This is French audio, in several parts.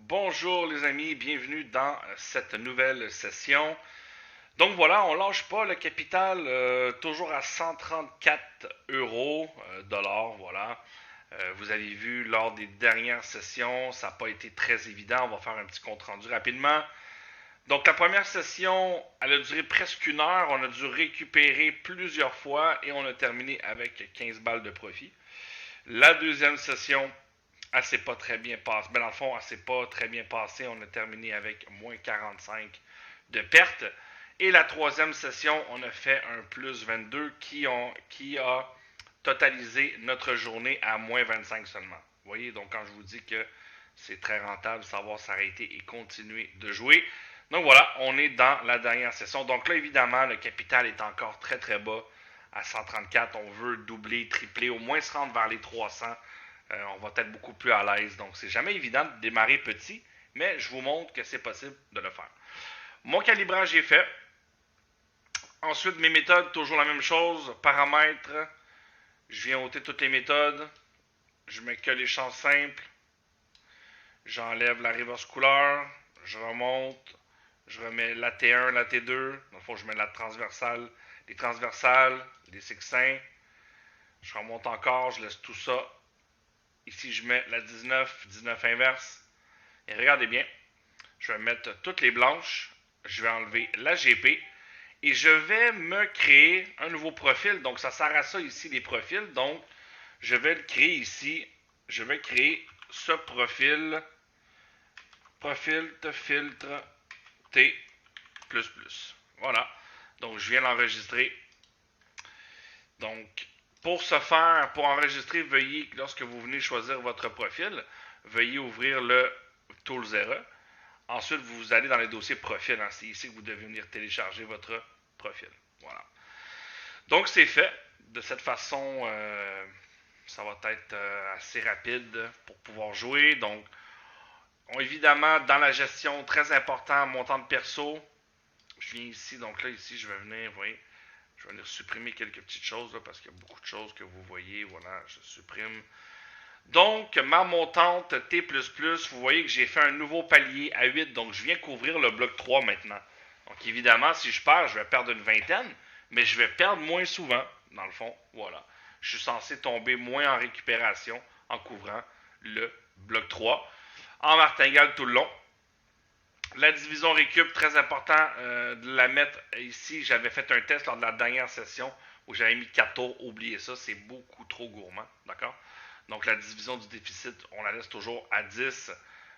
Bonjour les amis, bienvenue dans cette nouvelle session. Donc voilà, on lâche pas le capital, toujours à 134 euros, dollars, voilà. Vous avez vu lors des dernières sessions, ça n'a pas été très évident. On va faire un petit compte rendu rapidement. Donc la première session, elle a duré presque une heure. On a dû récupérer plusieurs fois et on a terminé avec 15 balles de profit. La deuxième session, elle s'est pas très bien passée. Ben, dans le fond, elle s'est pas très bien passée. On a terminé avec moins 45 de pertes. Et la troisième session, on a fait un plus 22 qui a totalisé notre journée à moins 25 seulement. Vous voyez, donc quand je vous dis que c'est très rentable de savoir s'arrêter et continuer de jouer. Donc voilà, on est dans la dernière session. Donc là, évidemment, le capital est encore très très bas à 134. On veut doubler, tripler, au moins se rendre vers les 300. On va être beaucoup plus à l'aise. Donc c'est jamais évident de démarrer petit, mais je vous montre que c'est possible de le faire. Mon calibrage est fait. Ensuite, mes méthodes, toujours la même chose. Paramètres, je viens ôter toutes les méthodes. Je mets que les champs simples. J'enlève la reverse couleur. Je remonte. Je remets la T1, la T2. Dans le fond, je mets la transversale, les transversales, les sextins. Je remonte encore. Je laisse tout ça. Ici, je mets la 19, 19 inverse. Et regardez bien. Je vais mettre toutes les blanches. Je vais enlever la GP. Et je vais me créer un nouveau profil. Donc, ça sert à ça ici, les profils. Donc, je vais le créer ici. Je vais créer ce profil. Profil de filtre T++. Voilà. Donc, je viens l'enregistrer. Donc, pour ce faire, pour enregistrer, veuillez, lorsque vous venez choisir votre profil, veuillez ouvrir le Toolzera. Ensuite, vous allez dans les dossiers profil. C'est ici que vous devez venir télécharger votre profil. Voilà. Donc, c'est fait. De cette façon, ça va être assez rapide pour pouvoir jouer. Donc, évidemment, dans la gestion, très important, montant de perso. Je viens ici, donc là, ici, je vais venir, vous voyez, je vais venir supprimer quelques petites choses là, parce qu'il y a beaucoup de choses que vous voyez. Voilà, je supprime. Donc, ma montante T++, vous voyez que j'ai fait un nouveau palier à 8, donc je viens couvrir le bloc 3 maintenant. Donc, évidemment, si je perds, je vais perdre une vingtaine, mais je vais perdre moins souvent, dans le fond. Voilà. Je suis censé tomber moins en récupération en couvrant le bloc 3. En martingale tout le long. La division récup, très important de la mettre ici. J'avais fait un test lors de la dernière session où j'avais mis 4 tours. Oubliez ça, c'est beaucoup trop gourmand. D'accord? Donc la division du déficit, on la laisse toujours à 10.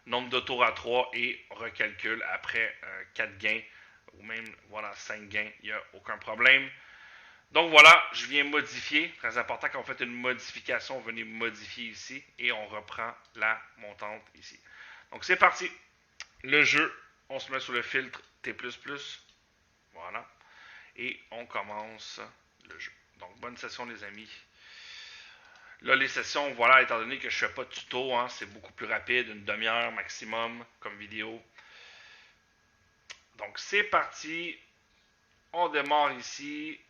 Nombre de tours à 3 et recalcule après 4 gains ou même voilà 5 gains. Il n'y a aucun problème. Donc voilà, je viens modifier. Très important quand vous faites une modification, venez modifier ici et on reprend la montante ici. Donc c'est parti. Le jeu, on se met sur le filtre T++. Voilà. Et on commence le jeu. Donc, bonne session, les amis. Là, les sessions, voilà, étant donné que je ne fais pas de tuto, hein, c'est beaucoup plus rapide, une demi-heure maximum comme vidéo. Donc, c'est parti. On démarre ici.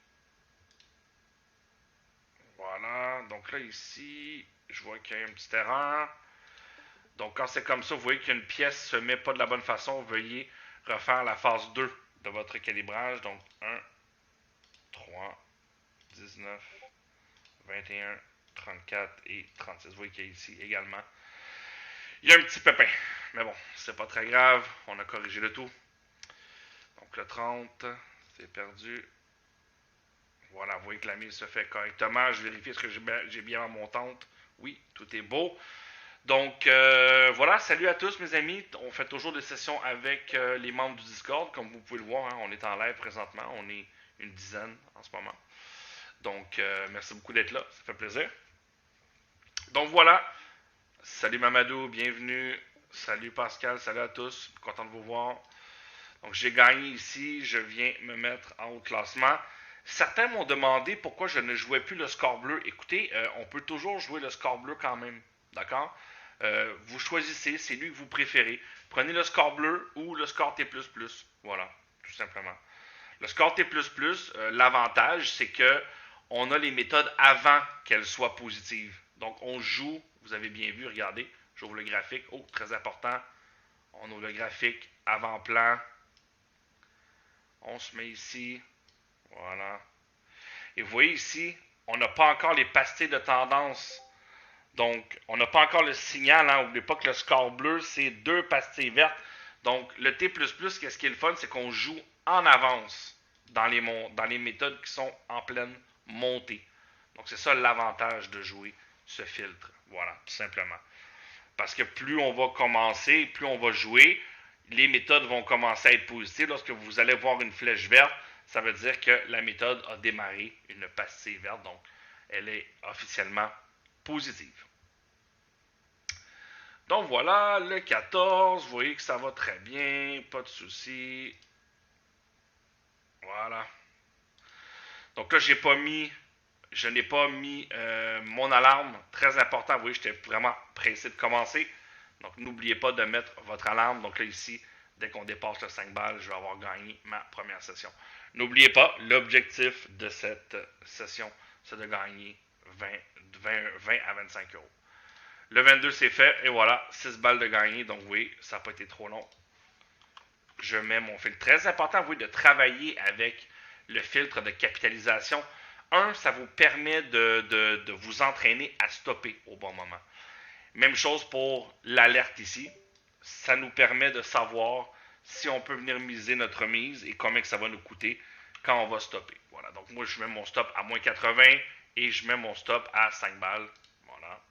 Voilà. Donc là, ici, je vois qu'il y a une petite erreur. Donc, quand c'est comme ça, vous voyez qu'une pièce ne se met pas de la bonne façon. Veuillez refaire la phase 2 de votre calibrage. Donc, 1, 3, 19, 21, 34 et 36. Vous voyez qu'il y a ici également. Il y a un petit pépin. Mais bon, c'est pas très grave. On a corrigé le tout. Donc, le 30, c'est perdu. Voilà, vous voyez que la mise se fait correctement. Je vérifie est-ce que j'ai bien ma montante. Oui, tout est beau. Donc voilà, salut à tous mes amis. On fait toujours des sessions avec les membres du Discord. Comme vous pouvez le voir, hein, on est en live présentement. On est une dizaine en ce moment. Donc merci beaucoup d'être là, ça fait plaisir. Donc voilà, salut Mamadou, bienvenue. Salut Pascal, salut à tous, content de vous voir. Donc j'ai gagné ici, je viens me mettre en haut de classement. Certains m'ont demandé pourquoi je ne jouais plus le score bleu. Écoutez, on peut toujours jouer le score bleu quand même, d'accord? Vous choisissez, c'est lui que vous préférez. Prenez le score bleu ou le score T++. Voilà, tout simplement. Le score T++, l'avantage, c'est que on a les méthodes avant qu'elles soient positives. Donc, on joue, vous avez bien vu, regardez, j'ouvre le graphique. Oh, très important. On ouvre le graphique avant-plan. On se met ici. Voilà. Et vous voyez ici, on n'a pas encore les pastilles de tendance. Donc, on n'a pas encore le signal. N'oubliez pas que le score bleu, c'est 2 pastilles vertes. Donc, le T++, qu'est-ce qui est le fun, c'est qu'on joue en avance dans les méthodes qui sont en pleine montée. Donc, c'est ça l'avantage de jouer ce filtre. Voilà, tout simplement. Parce que plus on va commencer, plus on va jouer, les méthodes vont commencer à être positives. Lorsque vous allez voir une flèche verte, ça veut dire que la méthode a démarré une pastille verte. Donc, elle est officiellement positive. Donc voilà, le 14, vous voyez que ça va très bien, pas de soucis. Voilà. Donc là, je n'ai pas mis mon alarme, très important, vous voyez, j'étais vraiment pressé de commencer. Donc n'oubliez pas de mettre votre alarme. Donc là, ici, dès qu'on dépasse le 5 balles, je vais avoir gagné ma première session. N'oubliez pas, l'objectif de cette session, c'est de gagner 20 à 25 euros. Le 22, c'est fait. Et voilà, 6 balles de gagné. Donc oui, ça n'a pas été trop long. Je mets mon filtre. Très important, oui, de travailler avec le filtre de capitalisation. Ça vous permet de vous entraîner à stopper au bon moment. Même chose pour l'alerte ici. Ça nous permet de savoir si on peut venir miser notre mise et combien que ça va nous coûter quand on va stopper. Voilà, donc moi je mets mon stop à moins 80 et je mets mon stop à 5 balles. Voilà.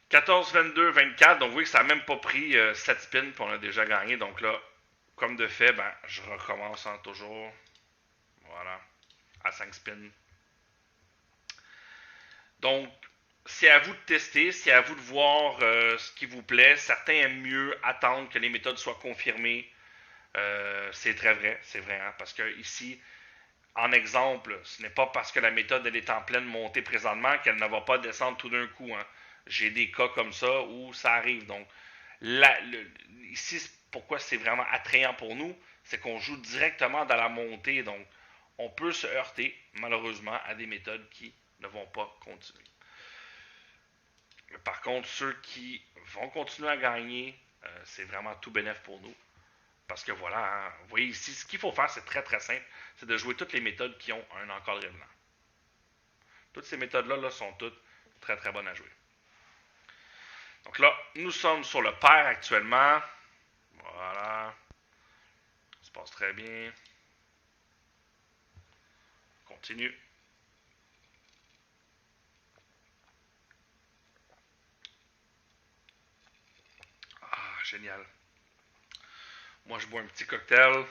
14, 22, 24. Donc, vous voyez que ça n'a même pas pris 7 spins, puis on a déjà gagné. Donc là, comme de fait, je recommence toujours. Voilà. À 5 spins. Donc, c'est à vous de tester, c'est à vous de voir ce qui vous plaît. Certains aiment mieux attendre que les méthodes soient confirmées. C'est très vrai, c'est vrai. Parce que ici, en exemple, ce n'est pas parce que la méthode elle est en pleine montée présentement qu'elle ne va pas descendre tout d'un coup. J'ai des cas comme ça où ça arrive. Donc, ici, pourquoi c'est vraiment attrayant pour nous, c'est qu'on joue directement dans la montée. Donc, on peut se heurter, malheureusement, à des méthodes qui ne vont pas continuer. Par contre, ceux qui vont continuer à gagner, c'est vraiment tout bénéf pour nous. Parce que voilà, vous voyez ici, ce qu'il faut faire, c'est très très simple, c'est de jouer toutes les méthodes qui ont un encadrement. Toutes ces méthodes-là sont toutes très très bonnes à jouer. Donc là, nous sommes sur le pair actuellement. Voilà. Ça se passe très bien. Continue. Ah, génial. Moi, je bois un petit cocktail.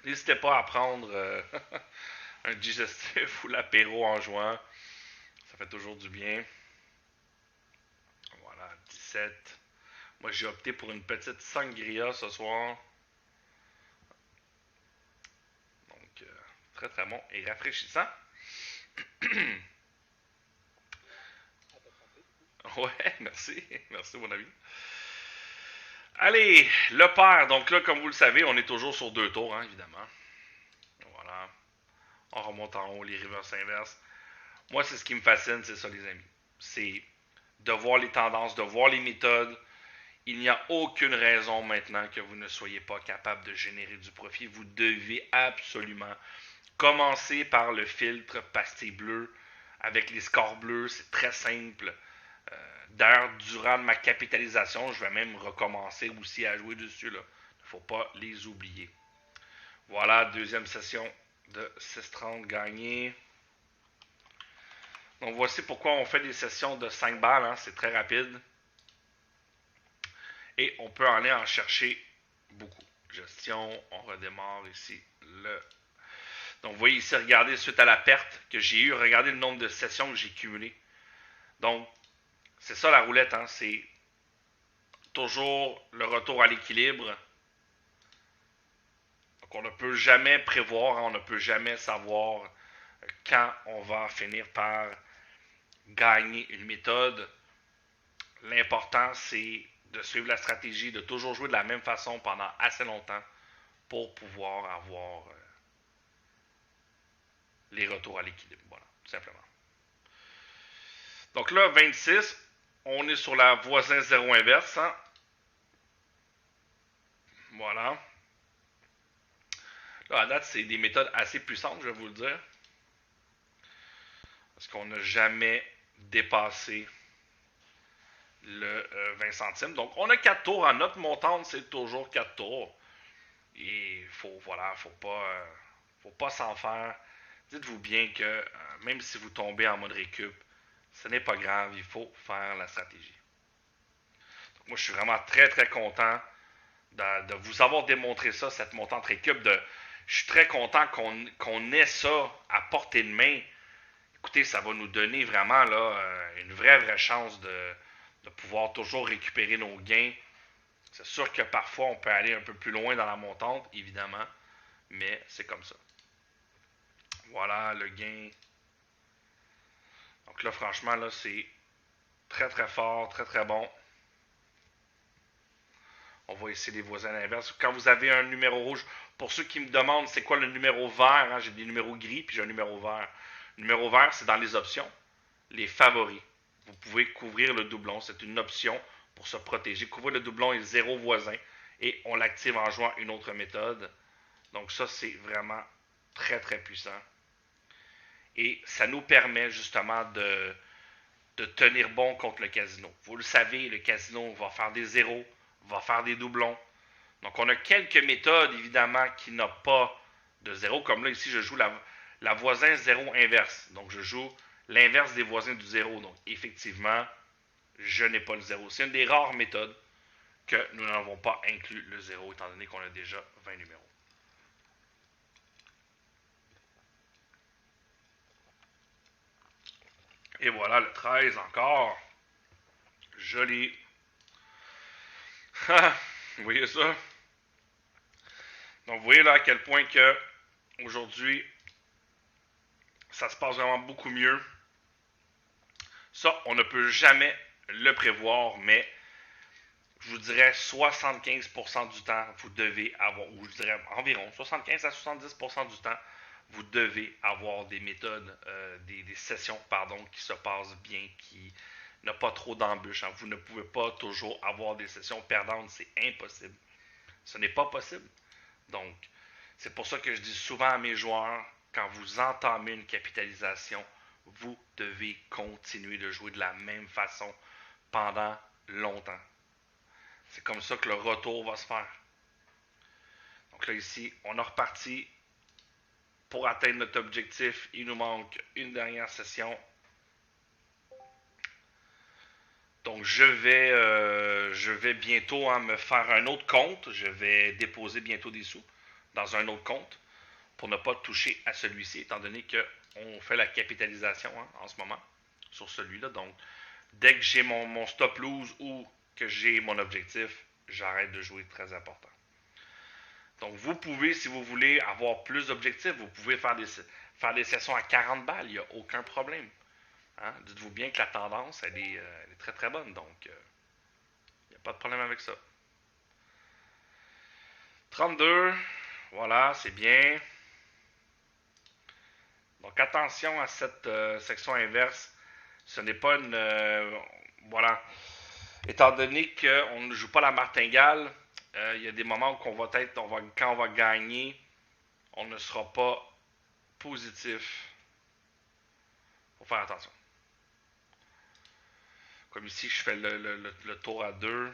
N'hésitez pas à prendre un digestif ou l'apéro en jouant. Ça fait toujours du bien. Voilà, 17. Moi, j'ai opté pour une petite sangria ce soir. Donc, très très bon et rafraîchissant. Ouais, merci. Merci, mon ami. Allez, le pair. Donc là, comme vous le savez, on est toujours sur 2 tours, évidemment. Voilà. On remonte en haut, les reverse inverses. Moi, c'est ce qui me fascine, c'est ça, les amis. C'est de voir les tendances, de voir les méthodes. Il n'y a aucune raison maintenant que vous ne soyez pas capable de générer du profit. Vous devez absolument commencer par le filtre pastille bleue avec les scores bleus. C'est très simple. D'ailleurs, durant ma capitalisation, je vais même recommencer aussi à jouer dessus. Il ne faut pas les oublier. Voilà, deuxième session de 6,30 gagnée. Donc voici pourquoi on fait des sessions de 5 balles. C'est très rapide. Et on peut aller en chercher beaucoup. Gestion, on redémarre ici le. Donc vous voyez ici, regardez suite à la perte que j'ai eue, regardez le nombre de sessions que j'ai cumulées. Donc, c'est ça la roulette, c'est toujours le retour à l'équilibre. Donc on ne peut jamais prévoir, on ne peut jamais savoir quand on va finir par gagner une méthode. L'important, c'est de suivre la stratégie, de toujours jouer de la même façon pendant assez longtemps pour pouvoir avoir les retours à l'équilibre. Voilà, tout simplement. Donc là, 26, on est sur la voisin zéro inverse. Voilà. Là, à date, c'est des méthodes assez puissantes, je vais vous le dire. Parce qu'on n'a jamais dépassé le 20 centimes. Donc, on a 4 tours. En notre montante, c'est toujours 4 tours. Et faut pas s'en faire. Dites-vous bien que même si vous tombez en mode récup, ce n'est pas grave, il faut faire la stratégie. Donc, moi, je suis vraiment très très content de vous avoir démontré ça, cette montante récup. Je suis très content qu'on ait ça à portée de main. Écoutez, ça va nous donner vraiment là, une vraie chance de pouvoir toujours récupérer nos gains. C'est sûr que parfois on peut aller un peu plus loin dans la montante, évidemment, mais c'est comme ça. Voilà le gain. Donc là, franchement, là, c'est très très fort, très très bon. On voit ici les voisins inverses. Quand vous avez un numéro rouge, pour ceux qui me demandent c'est quoi le numéro vert, hein, j'ai des numéros gris puis j'ai un numéro vert. Le numéro vert, c'est dans les options, les favoris. Vous pouvez couvrir le doublon, c'est une option pour se protéger. Couvrir le doublon est 0 voisin et on l'active en jouant une autre méthode. Donc ça, c'est vraiment très très puissant. Et ça nous permet justement de tenir bon contre le casino. Vous le savez, le casino va faire des zéros, va faire des doublons. Donc on a quelques méthodes évidemment qui n'ont pas de zéro. Comme là ici, je joue la voisin zéro inverse. Donc je joue l'inverse des voisins du zéro. Donc effectivement, je n'ai pas le zéro. C'est une des rares méthodes que nous n'avons pas inclus le zéro, étant donné qu'on a déjà 20 numéros. Et voilà le 13 encore. Joli. Vous voyez ça? Donc vous voyez là à quel point que aujourd'hui, ça se passe vraiment beaucoup mieux. Ça, on ne peut jamais le prévoir, mais je vous dirais 75% du temps, vous devez avoir, ou je dirais environ 75 à 70% du temps, vous devez avoir des méthodes, des sessions, pardon, qui se passent bien, qui n'ont pas trop d'embûches. Hein. Vous ne pouvez pas toujours avoir des sessions perdantes, c'est impossible. Ce n'est pas possible. Donc, c'est pour ça que je dis souvent à mes joueurs, quand vous entamez une capitalisation, vous devez continuer de jouer de la même façon pendant longtemps. C'est comme ça que le retour va se faire. Donc là, ici, on a reparti. Pour atteindre notre objectif, il nous manque une dernière session. Donc je vais bientôt me faire un autre compte. Je vais déposer bientôt des sous dans un autre compte pour ne pas toucher à celui-ci, étant donné qu'on fait la capitalisation en ce moment sur celui-là. Donc dès que j'ai mon stop lose ou que j'ai mon objectif, j'arrête de jouer, très important. Donc, vous pouvez, si vous voulez avoir plus d'objectifs, vous pouvez faire des sessions à 40 balles, il n'y a aucun problème. Hein? Dites-vous bien que la tendance, elle est très très bonne, donc il n'y a pas de problème avec ça. 32, voilà, c'est bien. Donc, attention à cette section inverse. Ce n'est pas une... voilà. Étant donné qu'on ne joue pas la martingale, il y a des moments où quand on va gagner, on ne sera pas positif. Il faut faire attention. Comme ici, je fais le tour à 2.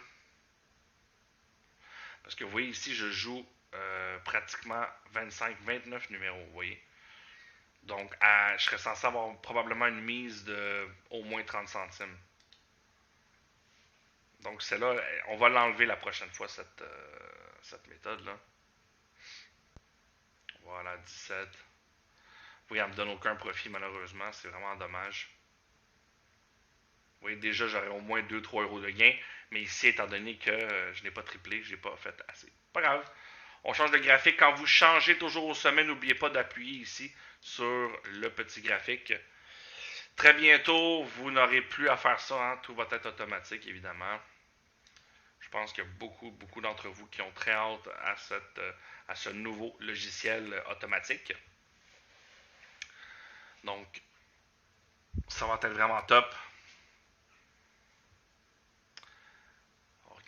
Parce que vous voyez ici, je joue pratiquement 25-29 numéros, vous voyez. Donc, je serais censé avoir probablement une mise de au moins 30 centimes. Donc, c'est là, on va l'enlever la prochaine fois, cette méthode-là. Voilà, 17. Vous voyez, elle ne me donne aucun profit, malheureusement. C'est vraiment dommage. Vous voyez, déjà, j'aurais au moins 2-3 euros de gain. Mais ici, étant donné que je n'ai pas triplé, je n'ai pas fait assez. Pas grave. On change de graphique. Quand vous changez toujours au sommet, n'oubliez pas d'appuyer ici sur le petit graphique. Très bientôt, vous n'aurez plus à faire ça. Hein. Tout va être automatique, évidemment. Je pense qu'il y a beaucoup d'entre vous qui ont très hâte à ce nouveau logiciel automatique. Donc, ça va être vraiment top.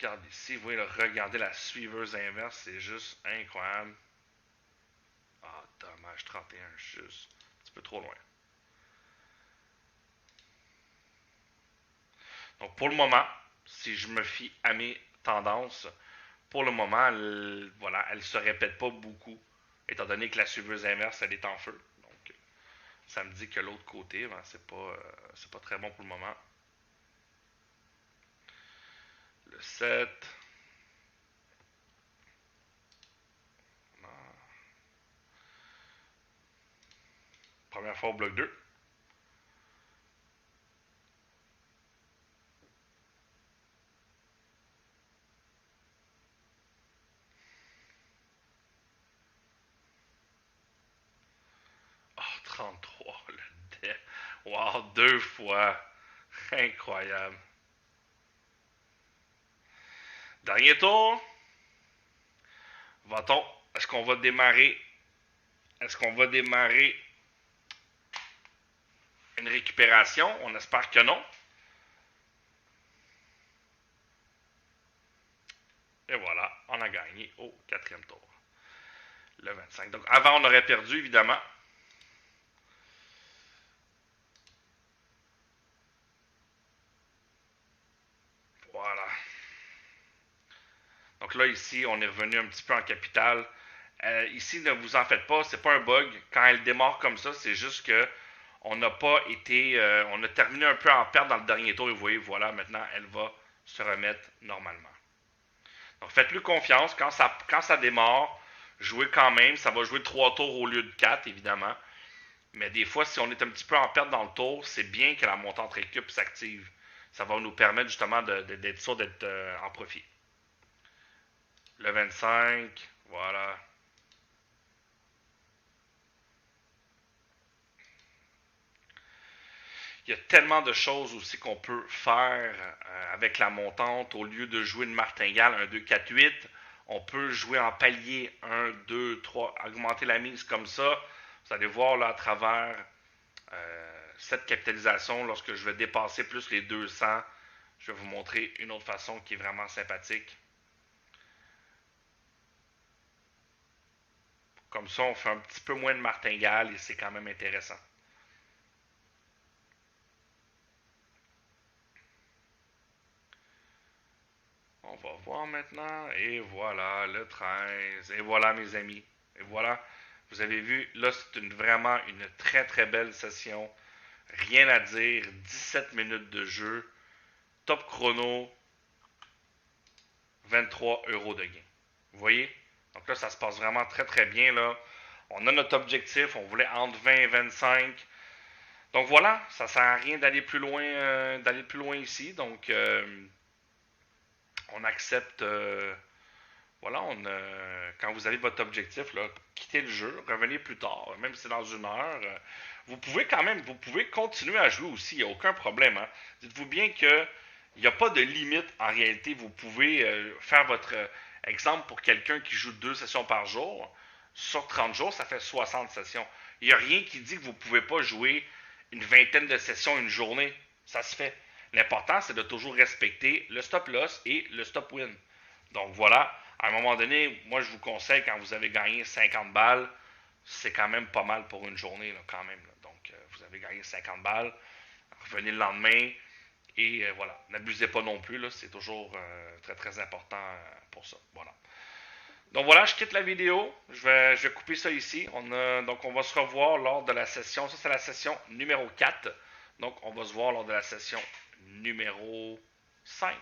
regarde ici, vous voyez, là, regardez la suiveuse inverse, c'est juste incroyable. Ah, dommage, 31, juste un petit peu trop loin. Donc pour le moment, si je me fie à mes tendances, pour le moment, voilà, elle ne se répète pas beaucoup, étant donné que la suiveuse inverse, elle est en feu. Donc ça me dit que l'autre côté, ben, c'est pas très bon pour le moment. Le 7. Première fois au bloc 2. Oh, 33, le dé. Wow, 2 fois. Incroyable. Dernier tour. Va-t-on? Est-ce qu'on va démarrer? Est-ce qu'on va démarrer une récupération? On espère que non. Et voilà, on a gagné au 4e tour. Le 25. Donc avant, on aurait perdu, évidemment. Voilà. Donc là, ici, on est revenu un petit peu en capital. Ici, ne vous en faites pas, c'est pas un bug. Quand elle démarre comme ça, c'est juste que on n'a pas été. On a terminé un peu en perte dans le dernier tour et vous voyez, voilà, maintenant, elle va se remettre normalement. Donc faites-lui confiance. Quand ça démarre, jouez quand même. Ça va jouer 3 tours au lieu de 4, évidemment. Mais des fois, si on est un petit peu en perte dans le tour, c'est bien que la montante récup s'active. Ça va nous permettre justement d'être sûr d'être en profit. Le 25, voilà. Il y a tellement de choses aussi qu'on peut faire avec la montante. Au lieu de jouer une martingale, un 2, 4, 8, on peut jouer en palier 1, 2, 3, augmenter la mise comme ça. Vous allez voir là à travers cette capitalisation, lorsque je vais dépasser plus les 200, je vais vous montrer une autre façon qui est vraiment sympathique. Comme ça, on fait un petit peu moins de martingale et c'est quand même intéressant. On va voir maintenant. Et voilà, le 13. Et voilà, mes amis. Et voilà. Vous avez vu, là, c'est vraiment une très très belle session. Rien à dire. 17 minutes de jeu. Top chrono. 23 euros de gain. Vous voyez? Donc là, ça se passe vraiment très très bien. Là. On a notre objectif. On voulait entre 20 et 25. Donc voilà, ça sert à rien d'aller plus loin ici. Donc on accepte. Voilà, quand vous avez votre objectif, là, quittez le jeu, revenez plus tard, même si c'est dans 1 heure. Vous pouvez quand même, vous pouvez continuer à jouer aussi, il n'y a aucun problème. Hein. Dites-vous bien que il n'y a pas de limite en réalité. Vous pouvez faire votre exemple pour quelqu'un qui joue 2 sessions par jour. Sur 30 jours, ça fait 60 sessions. Il n'y a rien qui dit que vous ne pouvez pas jouer une vingtaine de sessions une journée. Ça se fait. L'important, c'est de toujours respecter le stop loss et le stop win. Donc voilà, à un moment donné, moi je vous conseille, quand vous avez gagné 50 balles, c'est quand même pas mal pour une journée, là, quand même. Là. Donc vous avez gagné 50 balles, revenez le lendemain et voilà. N'abusez pas non plus, là, c'est toujours très très important pour ça. Voilà. Donc voilà, je quitte la vidéo, je vais couper ça ici. Donc on va se revoir lors de la session, ça c'est la session numéro 4. Donc on va se voir lors de la session numéro 5.